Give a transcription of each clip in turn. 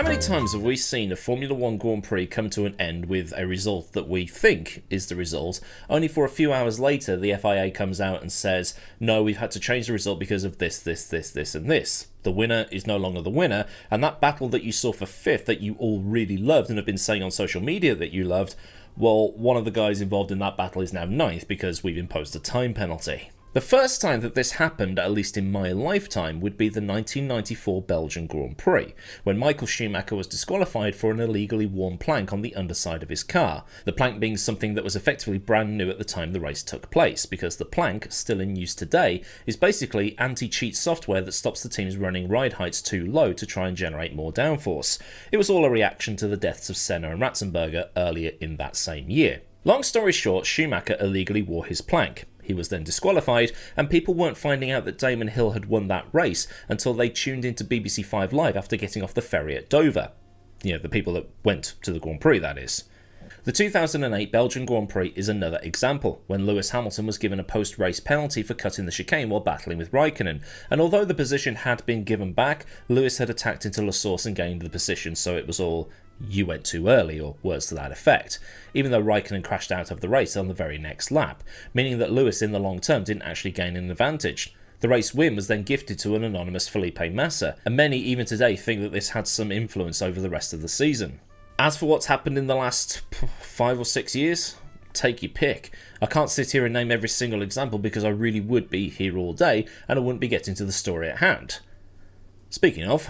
many times have we seen a Formula 1 Grand Prix come to an end with a result that we think is the result, only for a few hours later the FIA comes out and says, no, we've had to change the result because of this, and this. The winner is no longer the winner, and that battle that you saw for 5th that you all really loved and have been saying on social media that you loved, well, one of the guys involved in that battle is now 9th because we've imposed a time penalty. The first time that this happened, at least in my lifetime, would be the 1994 Belgian Grand Prix, when Michael Schumacher was disqualified for an illegally worn plank on the underside of his car, the plank being something that was effectively brand new at the time the race took place, because the plank, still in use today, is basically anti-cheat software that stops the teams running ride heights too low to try and generate more downforce. It was all a reaction to the deaths of Senna and Ratzenberger earlier in that same year. Long story short, Schumacher illegally wore his plank. He was then disqualified, and people weren't finding out that Damon Hill had won that race until they tuned into BBC 5 Live after getting off the ferry at Dover. You know, the people that went to the Grand Prix, that is. The 2008 Belgian Grand Prix is another example, when Lewis Hamilton was given a post-race penalty for cutting the chicane while battling with Raikkonen, and although the position had been given back, Lewis had attacked into La Source and gained the position, so it was all, you went too early, or words to that effect, even though Raikkonen crashed out of the race on the very next lap, meaning that Lewis in the long term didn't actually gain an advantage. The race win was then gifted to an anonymous Felipe Massa, and many even today think that this had some influence over the rest of the season. As for what's happened in the last 5 or 6 years, take your pick. I can't sit here and name every single example because I really would be here all day and I wouldn't be getting to the story at hand. Speaking of,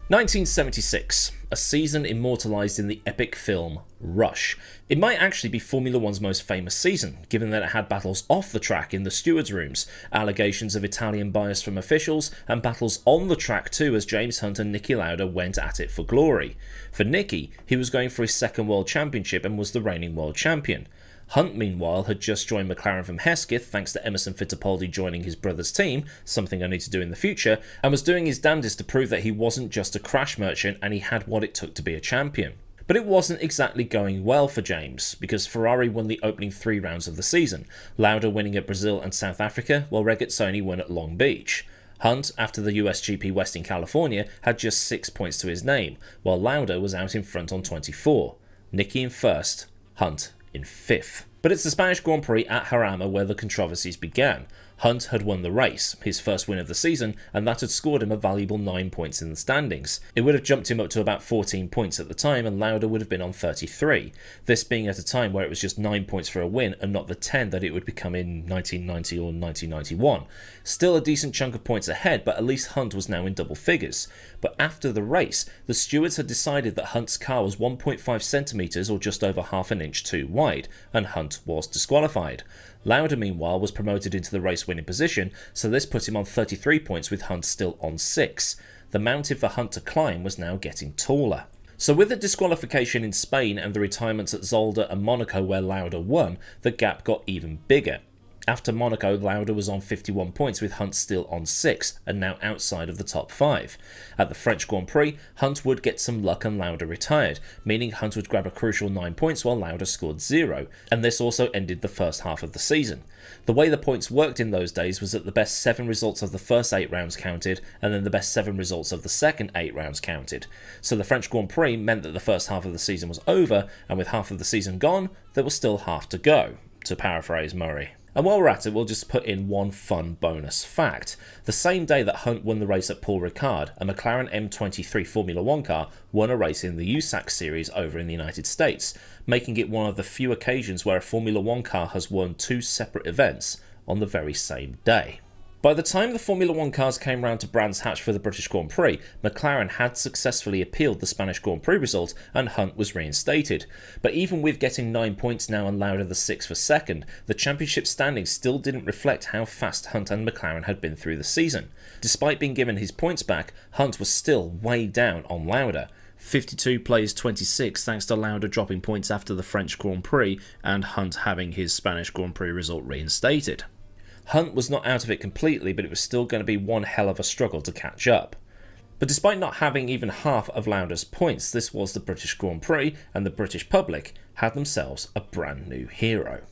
1976, a season immortalised in the epic film Rush. It might actually be Formula 1's most famous season, given that it had battles off the track in the stewards' rooms, allegations of Italian bias from officials, and battles on the track too as James Hunt and Niki Lauda went at it for glory. For Niki, he was going for his second world championship and was the reigning world champion. Hunt, meanwhile, had just joined McLaren from Hesketh thanks to Emerson Fittipaldi joining his brother's team, something I need to do in the future, and was doing his damnedest to prove that he wasn't just a crash merchant and he had what it took to be a champion. But it wasn't exactly going well for James, because Ferrari won the opening 3 rounds of the season, Lauda winning at Brazil and South Africa, while Regazzoni won at Long Beach. Hunt, after the USGP West in California, had just 6 points to his name, while Lauda was out in front on 24. Niki in first, Hunt in 5th. But it's the Spanish Grand Prix at Jarama where the controversies began. Hunt had won the race, his first win of the season, and that had scored him a valuable 9 points in the standings. It would have jumped him up to about 14 points at the time, and Lauda would have been on 33, this being at a time where it was just 9 points for a win and not the 10 that it would become in 1990 or 1991. Still a decent chunk of points ahead, but at least Hunt was now in double figures. But after the race, the stewards had decided that Hunt's car was 1.5 centimetres or just over half an inch too wide, and Hunt was disqualified. Lauda, meanwhile, was promoted into the race-winning position, so this put him on 33 points with Hunt still on 6. The mountain for Hunt to climb was now getting taller. So with the disqualification in Spain and the retirements at Zolder and Monaco where Lauda won, the gap got even bigger. After Monaco, Lauda was on 51 points with Hunt still on 6, and now outside of the top 5. At the French Grand Prix, Hunt would get some luck and Lauda retired, meaning Hunt would grab a crucial 9 points while Lauda scored 0, and this also ended the first half of the season. The way the points worked in those days was that the best 7 results of the first 8 rounds counted, and then the best 7 results of the second 8 rounds counted. So the French Grand Prix meant that the first half of the season was over, and with half of the season gone, there was still half to go, to paraphrase Murray. And while we're at it, we'll just put in one fun bonus fact. The same day that Hunt won the race at Paul Ricard, a McLaren M23 Formula 1 car won a race in the USAC series over in the United States, making it one of the few occasions where a Formula 1 car has won 2 separate events on the very same day. By the time the Formula 1 cars came round to Brands Hatch for the British Grand Prix, McLaren had successfully appealed the Spanish Grand Prix result and Hunt was reinstated. But even with getting 9 points now and Lauda the 6 for second, the championship standings still didn't reflect how fast Hunt and McLaren had been through the season. Despite being given his points back, Hunt was still way down on Lauda. 52 plays 26 thanks to Lauda dropping points after the French Grand Prix and Hunt having his Spanish Grand Prix result reinstated. Hunt was not out of it completely, but it was still going to be one hell of a struggle to catch up. But despite not having even half of Lauda's points, this was the British Grand Prix, and the British public had themselves a brand new hero.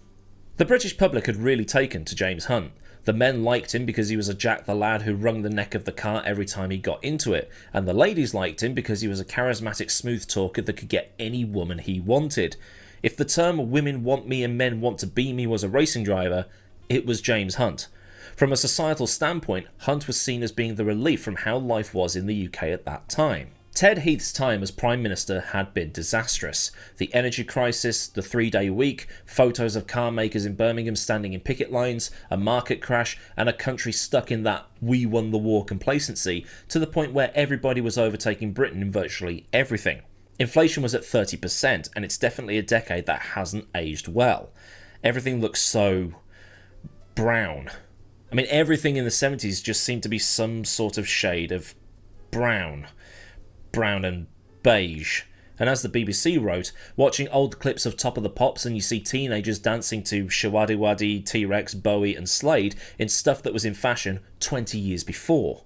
The British public had really taken to James Hunt. The men liked him because he was a Jack the Lad who wrung the neck of the car every time he got into it, and the ladies liked him because he was a charismatic smooth talker that could get any woman he wanted. If the term "women want me and men want to be me" was a racing driver, it was James Hunt. From a societal standpoint, Hunt was seen as being the relief from how life was in the UK at that time. Ted Heath's time as Prime Minister had been disastrous. The energy crisis, the 3-day week, photos of car makers in Birmingham standing in picket lines, a market crash, and a country stuck in that "we won the war" complacency, to the point where everybody was overtaking Britain in virtually everything. Inflation was at 30%, and it's definitely a decade that hasn't aged well. Everything looks so brown. I mean, everything in the 70s just seemed to be some sort of shade of brown and beige. And as the BBC wrote, watching old clips of Top of the Pops and you see teenagers dancing to Shawadi Wadi, T-Rex, Bowie and Slade in stuff that was in fashion 20 years before.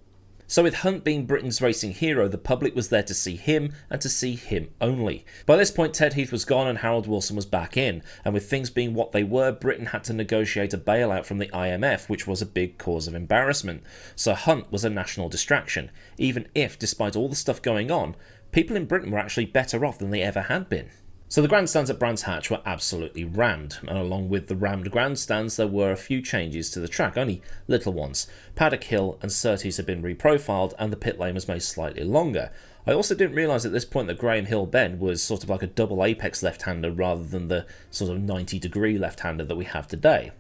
So with Hunt being Britain's racing hero, the public was there to see him and to see him only. By this point, Ted Heath was gone and Harold Wilson was back in, and with things being what they were, Britain had to negotiate a bailout from the IMF, which was a big cause of embarrassment. So Hunt was a national distraction, even if, despite all the stuff going on, people in Britain were actually better off than they ever had been. So the grandstands at Brands Hatch were absolutely rammed, and along with the rammed grandstands there were a few changes to the track, only little ones. Paddock Hill and Surtees had been reprofiled and the pit lane was made slightly longer. I also didn't realise at this point that Graham Hill Bend was sort of like a double apex left-hander rather than the sort of 90-degree left-hander that we have today.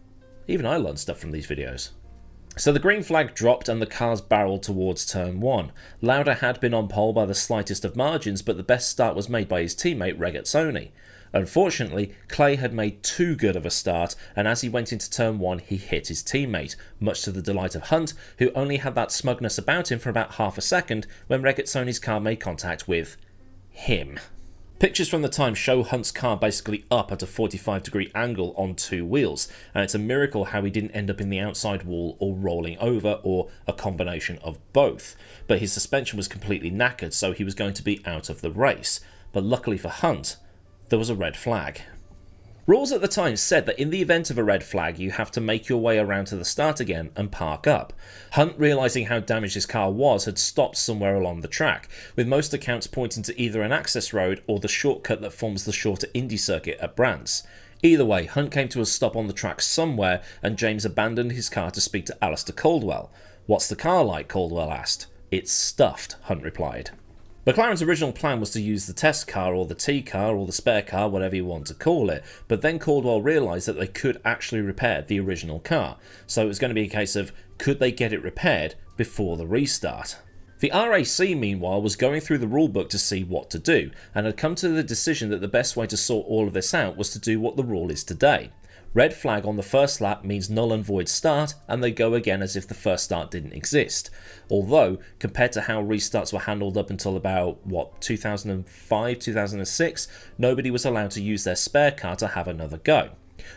Even I learned stuff from these videos. So the green flag dropped and the cars barrelled towards turn 1. Lauda had been on pole by the slightest of margins, but the best start was made by his teammate Regazzoni. Unfortunately, Clay had made too good of a start, and as he went into turn 1 he hit his teammate, much to the delight of Hunt, who only had that smugness about him for about half a second when Regazzoni's car made contact with him. Pictures from the time show Hunt's car basically up at a 45-degree angle on 2 wheels, and it's a miracle how he didn't end up in the outside wall or rolling over, or a combination of both. But his suspension was completely knackered, so he was going to be out of the race. But luckily for Hunt, there was a red flag. Rules at the time said that in the event of a red flag, you have to make your way around to the start again and park up. Hunt, realising how damaged his car was, had stopped somewhere along the track, with most accounts pointing to either an access road or the shortcut that forms the shorter Indy circuit at Brands. Either way, Hunt came to a stop on the track somewhere, and James abandoned his car to speak to Alistair Caldwell. "What's the car like?" Caldwell asked. "It's stuffed," Hunt replied. McLaren's original plan was to use the test car or the T car or the spare car, whatever you want to call it, but then Caldwell realised that they could actually repair the original car, so it was going to be a case of could they get it repaired before the restart. The RAC meanwhile was going through the rulebook to see what to do, and had come to the decision that the best way to sort all of this out was to do what the rule is today. Red flag on the first lap means null and void start, and they go again as if the first start didn't exist. Although, compared to how restarts were handled up until about, 2005, 2006, nobody was allowed to use their spare car to have another go.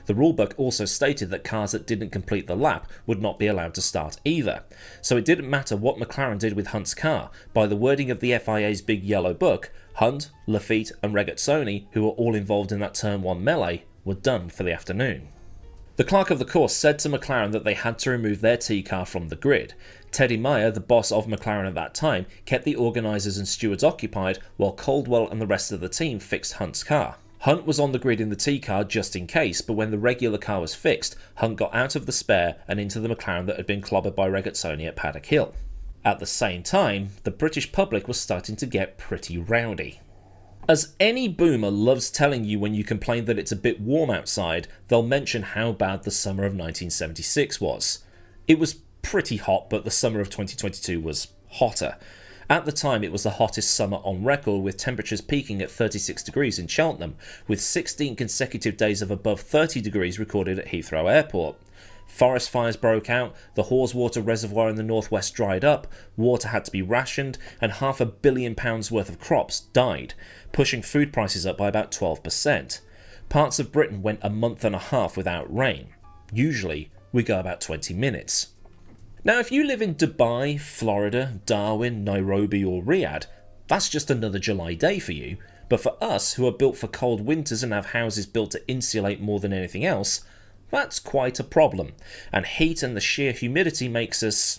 The rulebook also stated that cars that didn't complete the lap would not be allowed to start either. So it didn't matter what McLaren did with Hunt's car. By the wording of the FIA's big yellow book, Hunt, Lafitte and Regazzoni, who were all involved in that turn 1 melee, were done for the afternoon. The clerk of the course said to McLaren that they had to remove their T-car from the grid. Teddy Meyer, the boss of McLaren at that time, kept the organisers and stewards occupied while Caldwell and the rest of the team fixed Hunt's car. Hunt was on the grid in the T-car just in case, but when the regular car was fixed, Hunt got out of the spare and into the McLaren that had been clobbered by Regazzoni at Paddock Hill. At the same time, the British public was starting to get pretty rowdy. As any boomer loves telling you when you complain that it's a bit warm outside, they'll mention how bad the summer of 1976 was. It was pretty hot, but the summer of 2022 was hotter. At the time, it was the hottest summer on record, with temperatures peaking at 36 degrees in Cheltenham, with 16 consecutive days of above 30 degrees recorded at Heathrow Airport. Forest fires broke out, the Haweswater Reservoir in the northwest dried up, water had to be rationed, and £500 million worth of crops died, pushing food prices up by about 12%. Parts of Britain went a month and a half without rain. Usually, we go about 20 minutes. Now, if you live in Dubai, Florida, Darwin, Nairobi or Riyadh, that's just another July day for you. But for us, who are built for cold winters and have houses built to insulate more than anything else, That's quite a problem, and heat and the sheer humidity makes us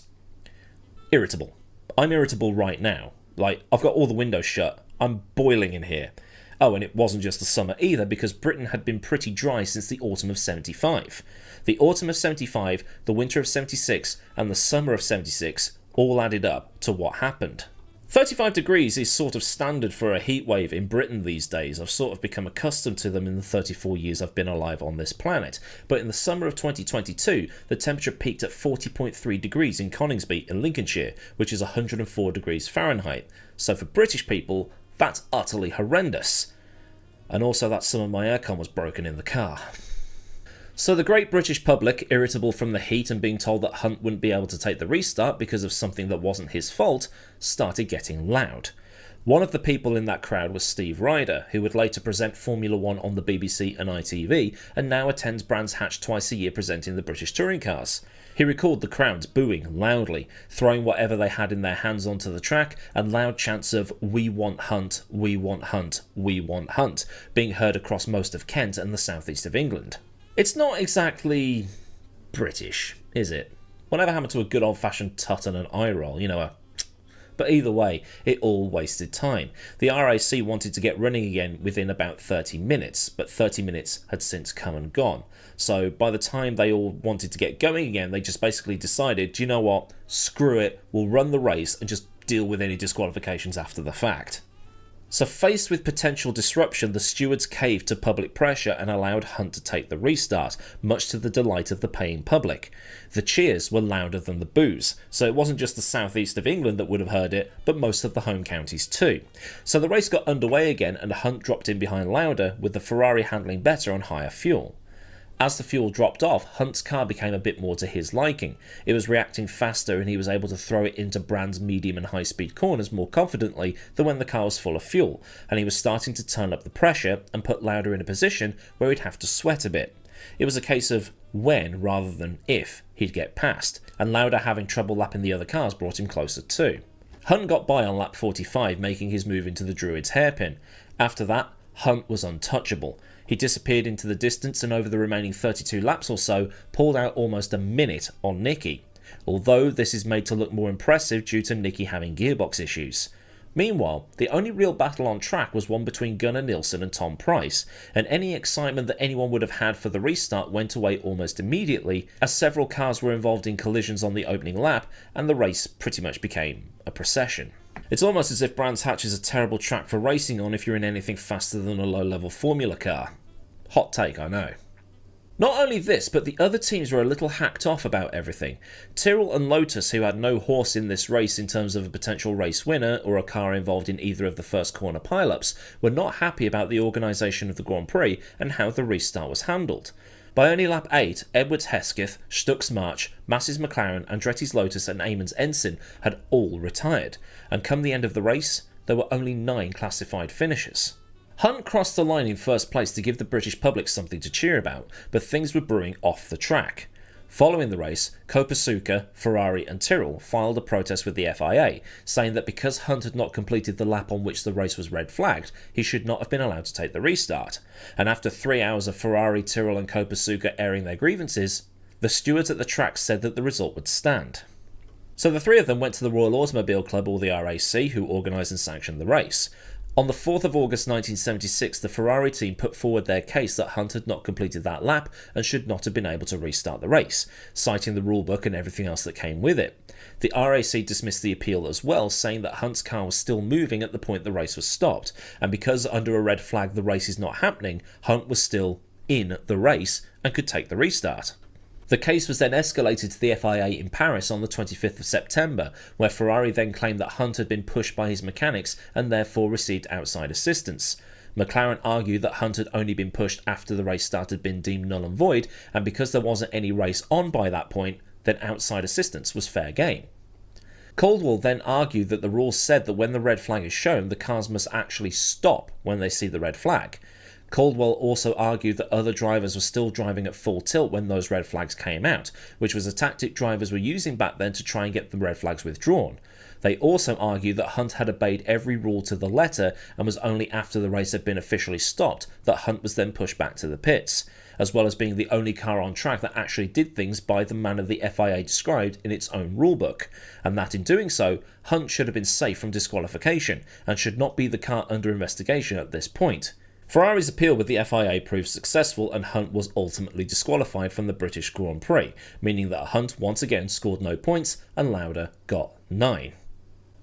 irritable. I'm irritable right now. Like, I've got all the windows shut. I'm boiling in here. Oh, and it wasn't just the summer either, because Britain had been pretty dry since the autumn of 75. The autumn of 75, the winter of 76, and the summer of 76 all added up to what happened. 35 degrees is sort of standard for a heat wave in Britain these days. I've sort of become accustomed to them in the 34 years I've been alive on this planet. But in the summer of 2022, the temperature peaked at 40.3 degrees in Coningsby in Lincolnshire, which is 104 degrees Fahrenheit. So for British people, that's utterly horrendous. And also that some of my aircon was broken in the car. So the great British public, irritable from the heat and being told that Hunt wouldn't be able to take the restart because of something that wasn't his fault, started getting loud. One of the people in that crowd was Steve Ryder, who would later present Formula 1 on the BBC and ITV, and now attends Brands Hatch twice a year presenting the British touring cars. He recalled the crowds booing loudly, throwing whatever they had in their hands onto the track, and loud chants of "We want Hunt, we want Hunt, we want Hunt," being heard across most of Kent and the southeast of England. It's not exactly British, is it? Whatever happened to a good old-fashioned tut and an eye roll, you know, But either way, it all wasted time. The RAC wanted to get running again within about 30 minutes, but 30 minutes had since come and gone. So by the time they all wanted to get going again, they just basically decided, do you know what, screw it, we'll run the race and just deal with any disqualifications after the fact. So faced with potential disruption, the stewards caved to public pressure and allowed Hunt to take the restart, much to the delight of the paying public. The cheers were louder than the boos, so it wasn't just the southeast of England that would have heard it, but most of the home counties too. So the race got underway again and Hunt dropped in behind Lauda, with the Ferrari handling better on higher fuel. As the fuel dropped off, Hunt's car became a bit more to his liking. It was reacting faster and he was able to throw it into Brand's medium and high-speed corners more confidently than when the car was full of fuel, and he was starting to turn up the pressure and put Lauda in a position where he'd have to sweat a bit. It was a case of when rather than if he'd get past, and Lauda having trouble lapping the other cars brought him closer too. Hunt got by on lap 45, making his move into the Druid's hairpin. After that, Hunt was untouchable. He disappeared into the distance and over the remaining 32 laps or so, pulled out almost a minute on Nicky, although this is made to look more impressive due to Nicky having gearbox issues. Meanwhile, the only real battle on track was one between Gunnar Nilsson and Tom Price, and any excitement that anyone would have had for the restart went away almost immediately, as several cars were involved in collisions on the opening lap, and the race pretty much became a procession. It's almost as if Brands Hatch is a terrible track for racing on if you're in anything faster than a low-level Formula car. Hot take, I know. Not only this, but the other teams were a little hacked off about everything. Tyrrell and Lotus, who had no horse in this race in terms of a potential race winner or a car involved in either of the first corner pileups, were not happy about the organisation of the Grand Prix and how the restart was handled. By only lap 8, Edwards Hesketh, Stuck's March, Massey's McLaren, Andretti's Lotus and Eamon's Ensign had all retired, and come the end of the race, there were only 9 classified finishers. Hunt crossed the line in first place to give the British public something to cheer about, but things were brewing off the track. Following the race, Kopasuka, Ferrari and Tyrrell filed a protest with the FIA, saying that because Hunt had not completed the lap on which the race was red flagged, he should not have been allowed to take the restart. And after 3 hours of Ferrari, Tyrrell and Kopasuka airing their grievances, the stewards at the track said that the result would stand. So the 3 of them went to the Royal Automobile Club, or the RAC, who organised and sanctioned the race. On the 4th of August 1976, the Ferrari team put forward their case that Hunt had not completed that lap and should not have been able to restart the race, citing the rulebook and everything else that came with it. The RAC dismissed the appeal as well, saying that Hunt's car was still moving at the point the race was stopped, and because under a red flag the race is not happening, Hunt was still in the race and could take the restart. The case was then escalated to the FIA in Paris on the 25th of September, where Ferrari then claimed that Hunt had been pushed by his mechanics and therefore received outside assistance. McLaren argued that Hunt had only been pushed after the race start had been deemed null and void, and because there wasn't any race on by that point, then outside assistance was fair game. Caldwell then argued that the rules said that when the red flag is shown, the cars must actually stop when they see the red flag. Caldwell also argued that other drivers were still driving at full tilt when those red flags came out, which was a tactic drivers were using back then to try and get the red flags withdrawn. They also argued that Hunt had obeyed every rule to the letter and was only after the race had been officially stopped that Hunt was then pushed back to the pits, as well as being the only car on track that actually did things by the manner the FIA described in its own rulebook, and that in doing so, Hunt should have been safe from disqualification and should not be the car under investigation at this point. Ferrari's appeal with the FIA proved successful and Hunt was ultimately disqualified from the British Grand Prix, meaning that Hunt once again scored no points and Lauda got 9.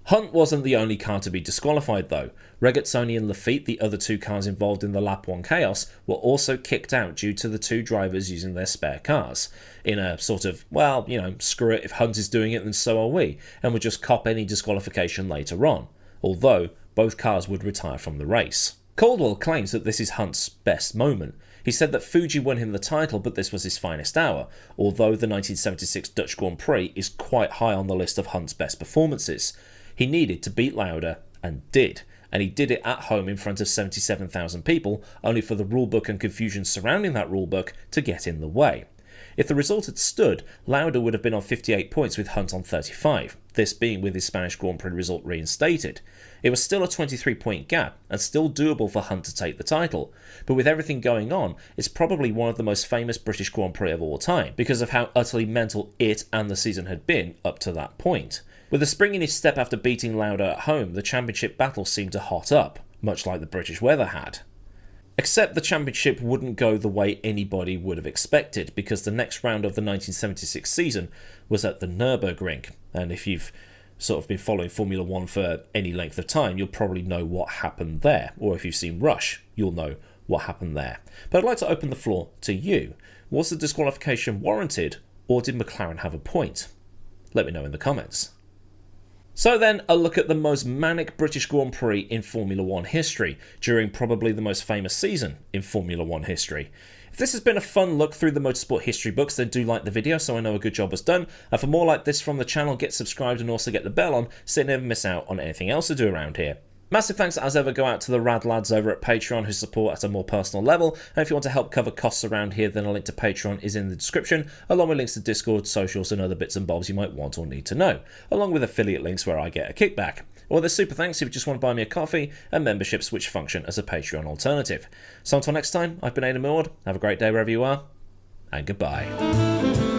Hunt wasn't the only car to be disqualified though. Regazzoni and Lafitte, the other two cars involved in the Lap 1 chaos, were also kicked out due to the two drivers using their spare cars, in a sort of, well, screw it, if Hunt is doing it then so are we, and would just cop any disqualification later on, although both cars would retire from the race. Caldwell claims that this is Hunt's best moment. He said that Fuji won him the title, but this was his finest hour, although the 1976 Dutch Grand Prix is quite high on the list of Hunt's best performances. He needed to beat Lauda, and did, and he did it at home in front of 77,000 people, only for the rulebook and confusion surrounding that rulebook to get in the way. If the result had stood, Lauda would have been on 58 points with Hunt on 35, this being with his Spanish Grand Prix result reinstated. It was still a 23-point gap, and still doable for Hunt to take the title, but with everything going on, it's probably one of the most famous British Grand Prix of all time, because of how utterly mental it and the season had been up to that point. With a spring in his step after beating Lauda at home, the championship battle seemed to hot up, much like the British weather had. Except the championship wouldn't go the way anybody would have expected, because the next round of the 1976 season was at the Nurburgring, and if you've sort of been following Formula 1 for any length of time, you'll probably know what happened there, or if you've seen Rush, you'll know what happened there. But I'd like to open the floor to you. Was the disqualification warranted, or did McLaren have a point? Let me know in the comments. So then, a look at the most manic British Grand Prix in Formula 1 history, during probably the most famous season in Formula 1 history. If this has been a fun look through the motorsport history books, then do like the video so I know a good job was done, and for more like this from the channel, get subscribed and also get the bell on so you never miss out on anything else I do around here. Massive thanks as ever go out to the rad lads over at Patreon who support at a more personal level, and if you want to help cover costs around here, then a link to Patreon is in the description, along with links to Discord, socials and other bits and bobs you might want or need to know, along with affiliate links where I get a kickback. Or there's super thanks if you just want to buy me a coffee, and memberships which function as a Patreon alternative. So until next time, I've been Millward, have a great day wherever you are, and goodbye.